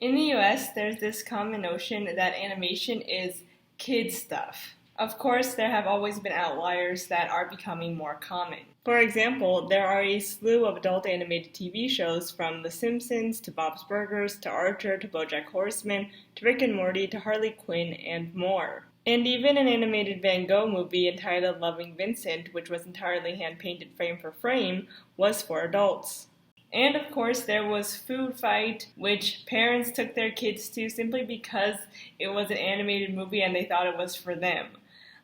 In the US, there's this common notion that animation is kid stuff. Of course, there have always been outliers that are becoming more common. For example, there are a slew of adult animated TV shows from The Simpsons to Bob's Burgers to Archer to BoJack Horseman to Rick and Morty to Harley Quinn and more. And even an animated Van Gogh movie entitled Loving Vincent, which was entirely hand-painted frame for frame, was for adults. And of course, there was Food Fight, which parents took their kids to simply because it was an animated movie and they thought it was for them.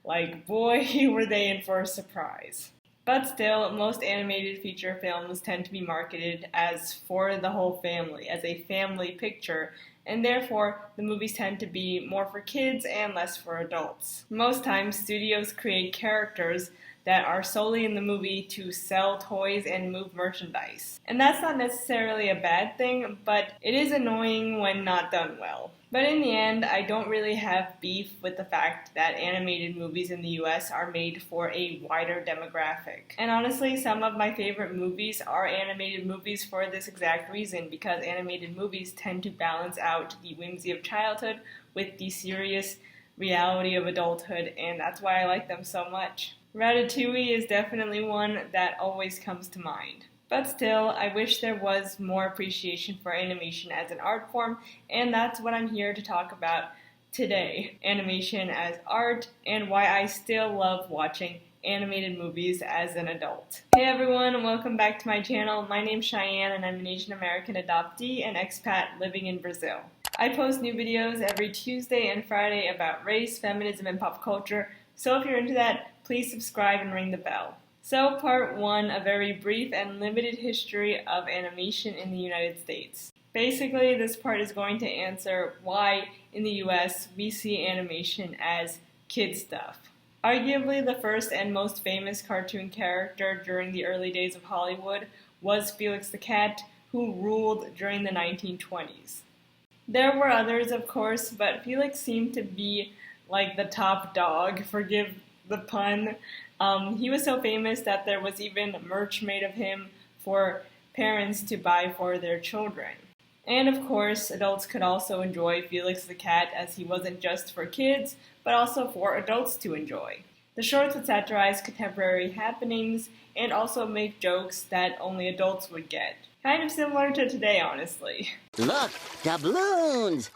Like, boy, were they in for a surprise. But still, most animated feature films tend to be marketed as for the whole family, as a family picture, and therefore the movies tend to be more for kids and less for adults. Most times, studios create characters that are solely in the movie to sell toys and move merchandise. And that's not necessarily a bad thing, but it is annoying when not done well. But in the end, I don't really have beef with the fact that animated movies in the US are made for a wider demographic. And honestly, some of my favorite movies are animated movies for this exact reason, because animated movies tend to balance out the whimsy of childhood with the serious reality of adulthood, and that's why I like them so much. Ratatouille is definitely one that always comes to mind. But still, I wish there was more appreciation for animation as an art form, and that's what I'm here to talk about today. Animation as art, and why I still love watching animated movies as an adult. Hey everyone, welcome back to my channel. My name's Cheyenne, and I'm an Asian American adoptee and expat living in Brazil. I post new videos every Tuesday and Friday about race, feminism, and pop culture, so if you're into that, please subscribe and ring the bell. So part 1, a very brief and limited history of animation in the United States. Basically, this part is going to answer why in the US we see animation as kid stuff. Arguably the first and most famous cartoon character during the early days of Hollywood was Felix the Cat, who ruled during the 1920s. There were others, of course, but Felix seemed to be like the top dog, forgive the pun. He was so famous that there was even merch made of him for parents to buy for their children. And of course, adults could also enjoy Felix the Cat, as he wasn't just for kids, but also for adults to enjoy. The shorts would satirize contemporary happenings and also make jokes that only adults would get. Kind of similar to today, honestly. Look, doubloons!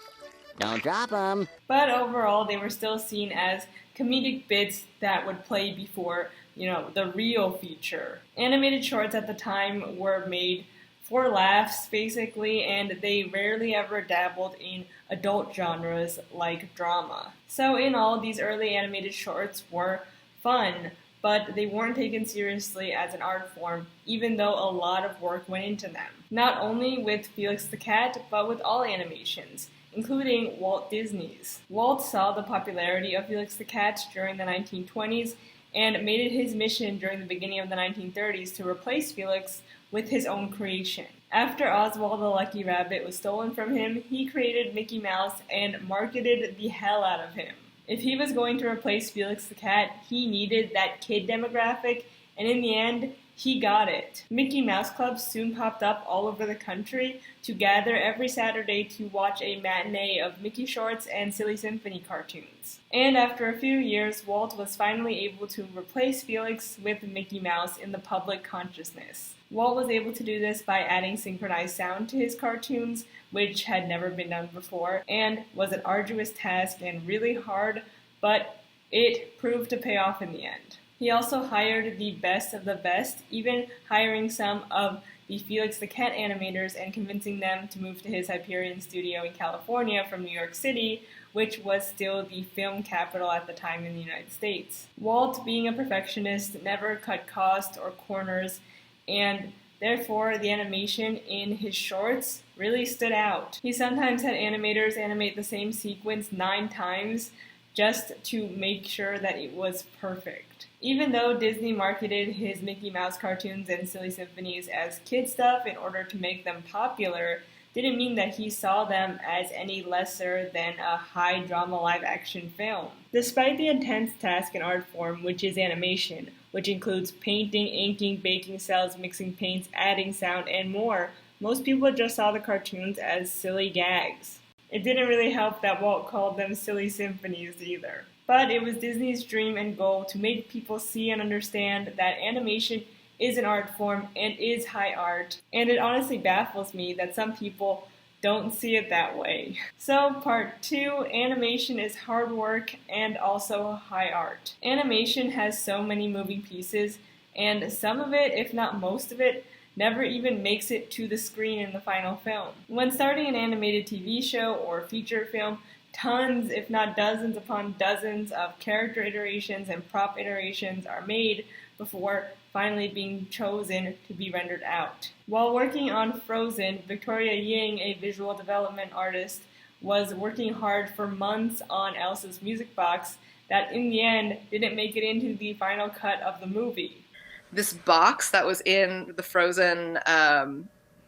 Don't drop them. But overall, they were still seen as comedic bits that would play before, the real feature. Animated shorts at the time were made for laughs, basically, and they rarely ever dabbled in adult genres like drama. So in all, these early animated shorts were fun, but they weren't taken seriously as an art form, even though a lot of work went into them. Not only with Felix the Cat, but with all animations, including Walt Disney's. Walt saw the popularity of Felix the Cat during the 1920s and made it his mission during the beginning of the 1930s to replace Felix with his own creation. After Oswald the Lucky Rabbit was stolen from him, he created Mickey Mouse and marketed the hell out of him. If he was going to replace Felix the Cat, he needed that kid demographic, and in the end, he got it. Mickey Mouse Clubs soon popped up all over the country to gather every Saturday to watch a matinee of Mickey shorts and Silly Symphony cartoons. And after a few years, Walt was finally able to replace Felix with Mickey Mouse in the public consciousness. Walt was able to do this by adding synchronized sound to his cartoons, which had never been done before, and was an arduous task and really hard, but it proved to pay off in the end. He also hired the best of the best, even hiring some of the Felix the Cat animators and convincing them to move to his Hyperion studio in California from New York City, which was still the film capital at the time in the United States. Walt, being a perfectionist, never cut costs or corners, and therefore the animation in his shorts really stood out. He sometimes had animators animate the same sequence 9 times just to make sure that it was perfect. Even though Disney marketed his Mickey Mouse cartoons and Silly Symphonies as kid stuff in order to make them popular, didn't mean that he saw them as any lesser than a high drama live action film. Despite the intense task and art form, which is animation, which includes painting, inking, baking cells, mixing paints, adding sound, and more, most people just saw the cartoons as silly gags. It didn't really help that Walt called them silly symphonies either. But it was Disney's dream and goal to make people see and understand that animation is an art form and is high art, and it honestly baffles me that some people don't see it that way. So, part 2, animation is hard work and also high art. Animation has so many moving pieces, and some of it, if not most of it, never even makes it to the screen in the final film. When starting an animated TV show or feature film, tons, if not dozens upon dozens of character iterations and prop iterations are made before finally being chosen to be rendered out. While working on Frozen, Victoria Ying, a visual development artist, was working hard for months on Elsa's music box that in the end didn't make it into the final cut of the movie. This box that was in the Frozen,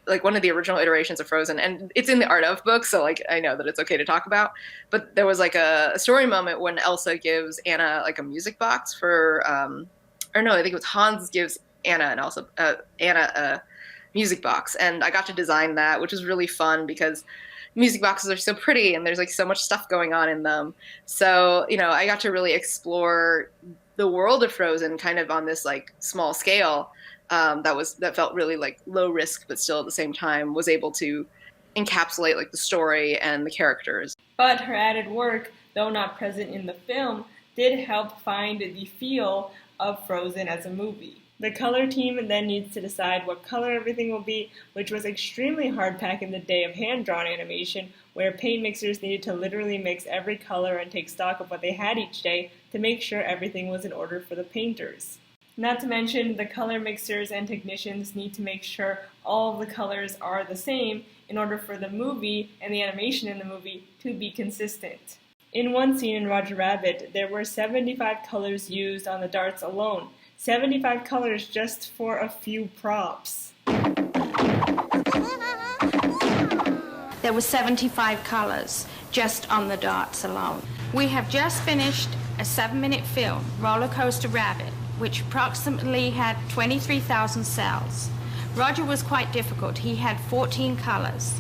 like one of the original iterations of Frozen, and it's in the Art of book, so like I know that it's okay to talk about. But there was like a story moment when Elsa gives Anna like a music box for, or no, I think it was Hans gives Anna and Elsa Anna a music box, and I got to design that, which was really fun because music boxes are so pretty and there's like so much stuff going on in them. So I got to really explore the world of Frozen kind of on this like small scale. That felt really like low risk, but still at the same time was able to encapsulate like the story and the characters. But her added work, though not present in the film, did help find the feel of Frozen as a movie. The color team then needs to decide what color everything will be, which was extremely hard back in the day of hand-drawn animation, where paint mixers needed to literally mix every color and take stock of what they had each day to make sure everything was in order for the painters. Not to mention, the color mixers and technicians need to make sure all of the colors are the same in order for the movie and the animation in the movie to be consistent. In one scene in Roger Rabbit, there were 75 colors used on the darts alone. 75 colors just for a few props. There were 75 colors just on the darts alone. We have just finished a 7-minute film, Roller Coaster Rabbit, which approximately had 23,000 cells. Roger was quite difficult. He had 14 colors.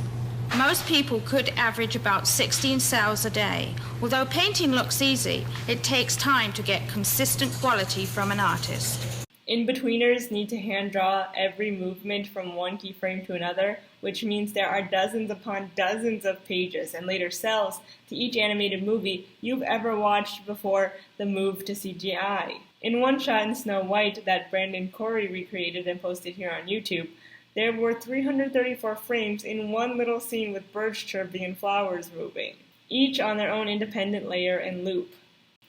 Most people could average about 16 cells a day. Although painting looks easy, it takes time to get consistent quality from an artist. In-betweeners need to hand draw every movement from one keyframe to another, which means there are dozens upon dozens of pages and later cells to each animated movie you've ever watched before the move to CGI. In one shot in Snow White that Brandon Corey recreated and posted here on YouTube, there were 334 frames in one little scene with birds chirping and flowers moving, each on their own independent layer and loop.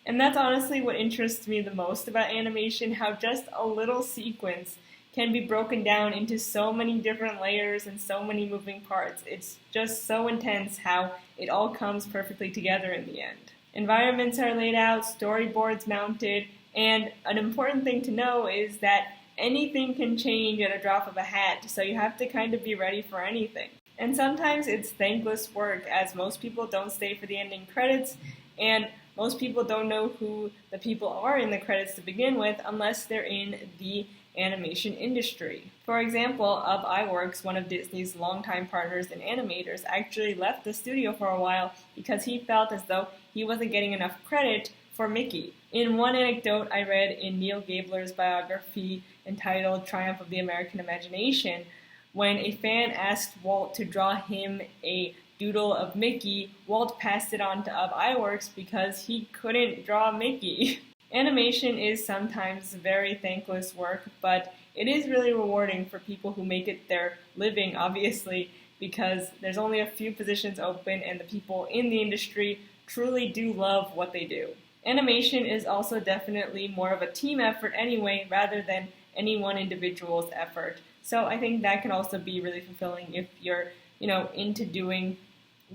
And that's honestly what interests me the most about animation, how just a little sequence can be broken down into so many different layers and so many moving parts. It's just so intense how it all comes perfectly together in the end. Environments are laid out, storyboards mounted, and an important thing to know is that anything can change at a drop of a hat, so you have to kind of be ready for anything. And sometimes it's thankless work, as most people don't stay for the ending credits, and most people don't know who the people are in the credits to begin with unless they're in the animation industry. For example, Ub Iwerks, one of Disney's longtime partners and animators, actually left the studio for a while because he felt as though he wasn't getting enough credit for Mickey. In one anecdote I read in Neil Gabler's biography entitled Triumph of the American Imagination, when a fan asked Walt to draw him a doodle of Mickey, Walt passed it on to Ub Iwerks because he couldn't draw Mickey. Animation is sometimes very thankless work, but it is really rewarding for people who make it their living, obviously, because there's only a few positions open and the people in the industry truly do love what they do. Animation is also definitely more of a team effort anyway, rather than any one individual's effort. So I think that can also be really fulfilling if you're, into doing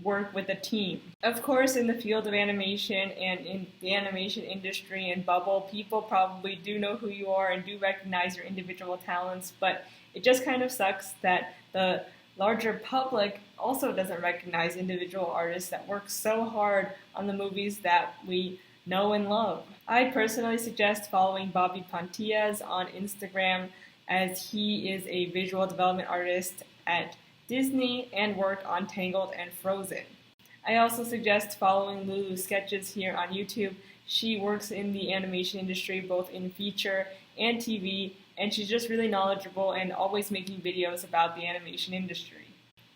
work with a team. Of course, in the field of animation and in the animation industry and bubble, people probably do know who you are and do recognize your individual talents, but it just kind of sucks that the larger public also doesn't recognize individual artists that work so hard on the movies that we know and love. I personally suggest following Bobby Pontillas on Instagram, as he is a visual development artist at Disney and worked on Tangled and Frozen. I also suggest following Lulu's sketches here on YouTube. She works in the animation industry, both in feature and TV, and she's just really knowledgeable and always making videos about the animation industry.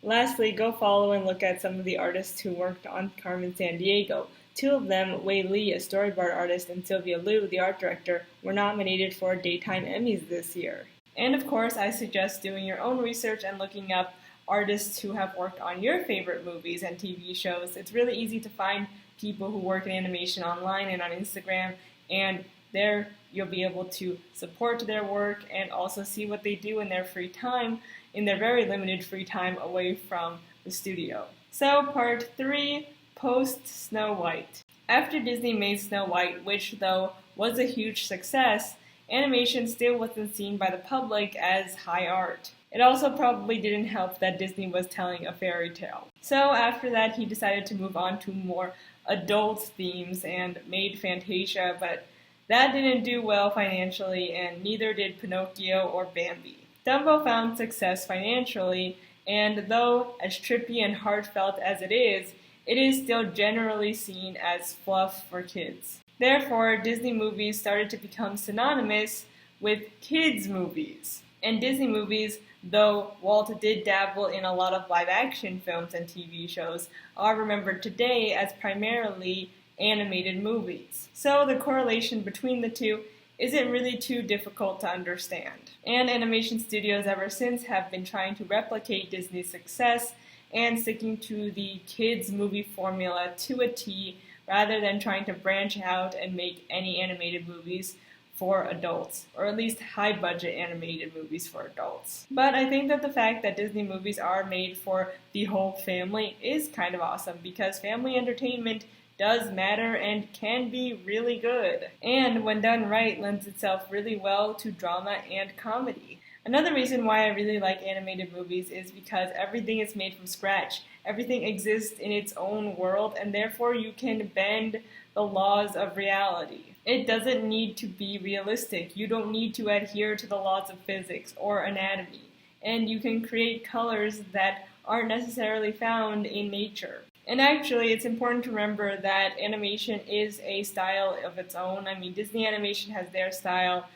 Lastly, go follow and look at some of the artists who worked on Carmen Sandiego. Two of them, Wei Li, a storyboard artist, and Sylvia Liu, the art director, were nominated for Daytime Emmys this year. And of course, I suggest doing your own research and looking up artists who have worked on your favorite movies and TV shows. It's really easy to find people who work in animation online and on Instagram, and there you'll be able to support their work and also see what they do in their free time, in their very limited free time away from the studio. So part 3, post-Snow White. After Disney made Snow White, which though was a huge success, animation still wasn't seen by the public as high art. It also probably didn't help that Disney was telling a fairy tale. So after that, he decided to move on to more adult themes and made Fantasia, but that didn't do well financially, and neither did Pinocchio or Bambi. Dumbo found success financially, and though as trippy and heartfelt as it is still generally seen as fluff for kids. Therefore, Disney movies started to become synonymous with kids' movies. And Disney movies, though Walt did dabble in a lot of live-action films and TV shows, are remembered today as primarily animated movies. So the correlation between the two isn't really too difficult to understand. And animation studios ever since have been trying to replicate Disney's success and sticking to the kids' movie formula to a T, rather than trying to branch out and make any animated movies for adults, or at least high-budget animated movies for adults. But I think that the fact that Disney movies are made for the whole family is kind of awesome, because family entertainment does matter and can be really good, and when done right, lends itself really well to drama and comedy. Another reason why I really like animated movies is because everything is made from scratch. Everything exists in its own world, and therefore you can bend the laws of reality. It doesn't need to be realistic. You don't need to adhere to the laws of physics or anatomy. And you can create colors that aren't necessarily found in nature. And actually, it's important to remember that animation is a style of its own. I mean, Disney Animation has their style,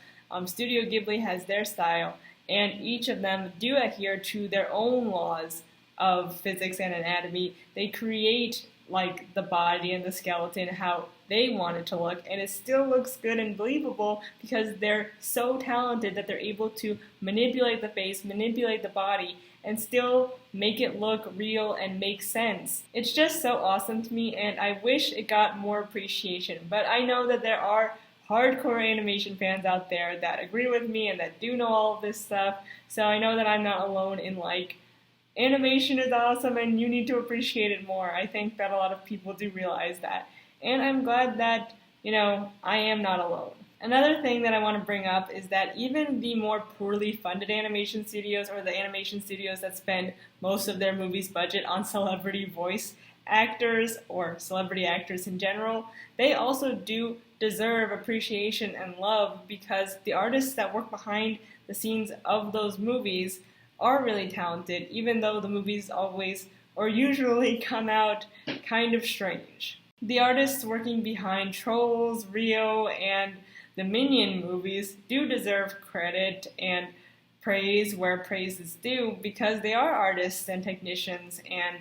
Studio Ghibli has their style, and each of them do adhere to their own laws of physics and anatomy. They create like the body and the skeleton how they want it to look, and it still looks good and believable because they're so talented that they're able to manipulate the face, manipulate the body, and still make it look real and make sense. It's just so awesome to me, and I wish it got more appreciation, but I know that there are hardcore animation fans out there that agree with me and that do know all of this stuff, so I know that I'm not alone in like, animation is awesome and you need to appreciate it more. I think that a lot of people do realize that. And I'm glad that, I am not alone. Another thing that I want to bring up is that even the more poorly funded animation studios, or the animation studios that spend most of their movie's budget on celebrity voice actors or celebrity actors in general, they also do deserve appreciation and love, because the artists that work behind the scenes of those movies are really talented, even though the movies always or usually come out kind of strange. The artists working behind Trolls, Rio, and the Minion movies do deserve credit and praise where praise is due, because they are artists and technicians, and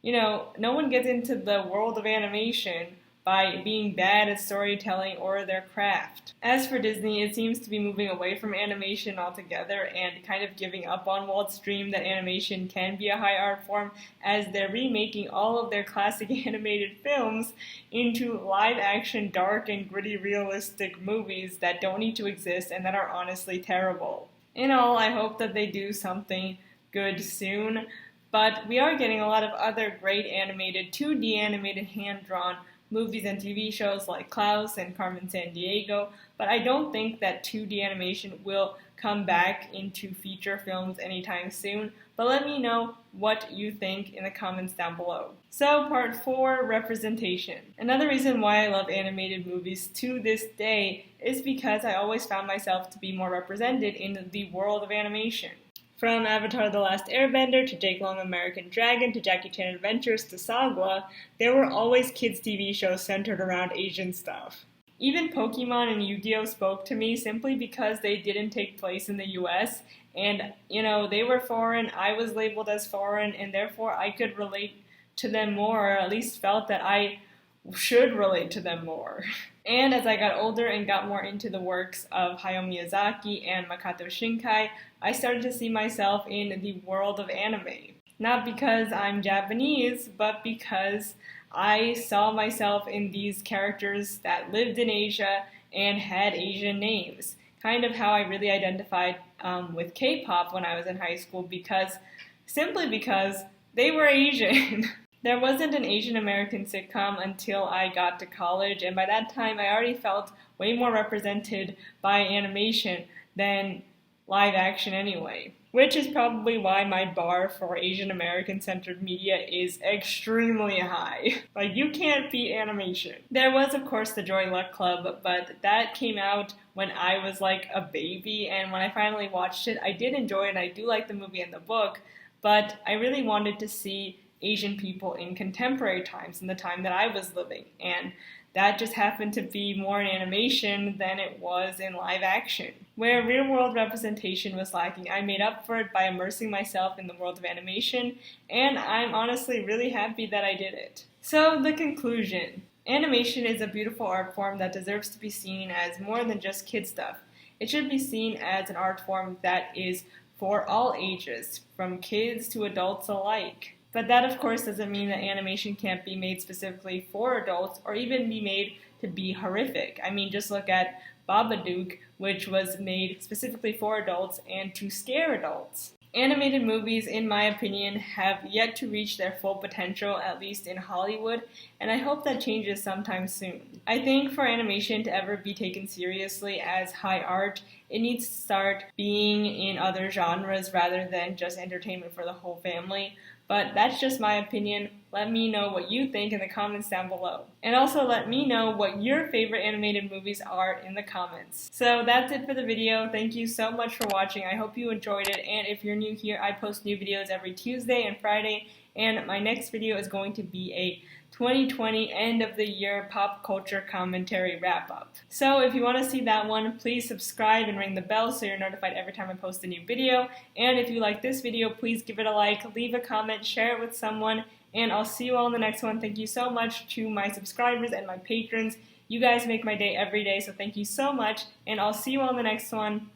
no one gets into the world of animation by being bad at storytelling or their craft. As for Disney, it seems to be moving away from animation altogether and kind of giving up on Walt's dream that animation can be a high art form, as they're remaking all of their classic animated films into live-action, dark and gritty, realistic movies that don't need to exist and that are honestly terrible. In all, I hope that they do something good soon, but we are getting a lot of other great animated, 2D animated, hand-drawn movies and TV shows like Klaus and Carmen Sandiego, but I don't think that 2D animation will come back into feature films anytime soon. But let me know what you think in the comments down below. So part 4, representation. Another reason why I love animated movies to this day is because I always found myself to be more represented in the world of animation. From Avatar The Last Airbender to Jake Long American Dragon to Jackie Chan Adventures to Sagwa, there were always kids' TV shows centered around Asian stuff. Even Pokemon and Yu-Gi-Oh! Spoke to me simply because they didn't take place in the US, and, they were foreign, I was labeled as foreign, and therefore I could relate to them more, or at least felt that I should relate to them more. And as I got older and got more into the works of Hayao Miyazaki and Makoto Shinkai, I started to see myself in the world of anime. Not because I'm Japanese, but because I saw myself in these characters that lived in Asia and had Asian names. Kind of how I really identified with K-pop when I was in high school, simply because they were Asian. There wasn't an Asian American sitcom until I got to college, and by that time I already felt way more represented by animation than live action anyway. Which is probably why my bar for Asian American centered media is extremely high. Like, you can't beat animation. There was, of course, the Joy Luck Club, but that came out when I was like a baby, and when I finally watched it, I did enjoy it, and I do like the movie and the book, but I really wanted to see Asian people in contemporary times, in the time that I was living, and that just happened to be more in animation than it was in live action. Where real-world representation was lacking, I made up for it by immersing myself in the world of animation, and I'm honestly really happy that I did it. So, the conclusion. Animation is a beautiful art form that deserves to be seen as more than just kid stuff. It should be seen as an art form that is for all ages, from kids to adults alike. But that, of course, doesn't mean that animation can't be made specifically for adults or even be made to be horrific. I mean, just look at Babadook, which was made specifically for adults and to scare adults. Animated movies, in my opinion, have yet to reach their full potential, at least in Hollywood, and I hope that changes sometime soon. I think for animation to ever be taken seriously as high art, it needs to start being in other genres rather than just entertainment for the whole family. But that's just my opinion. Let me know what you think in the comments down below. And also let me know what your favorite animated movies are in the comments. So that's it for the video. Thank you so much for watching. I hope you enjoyed it. And if you're new here, I post new videos every Tuesday and Friday. And my next video is going to be a 2020 end of the year pop culture commentary wrap up. So if you want to see that one, please subscribe and ring the bell so you're notified every time I post a new video. And if you like this video, please give it a like, leave a comment, share it with someone, and I'll see you all in the next one. Thank you so much to my subscribers and my patrons. You guys make my day every day, so thank you so much, and I'll see you all in the next one.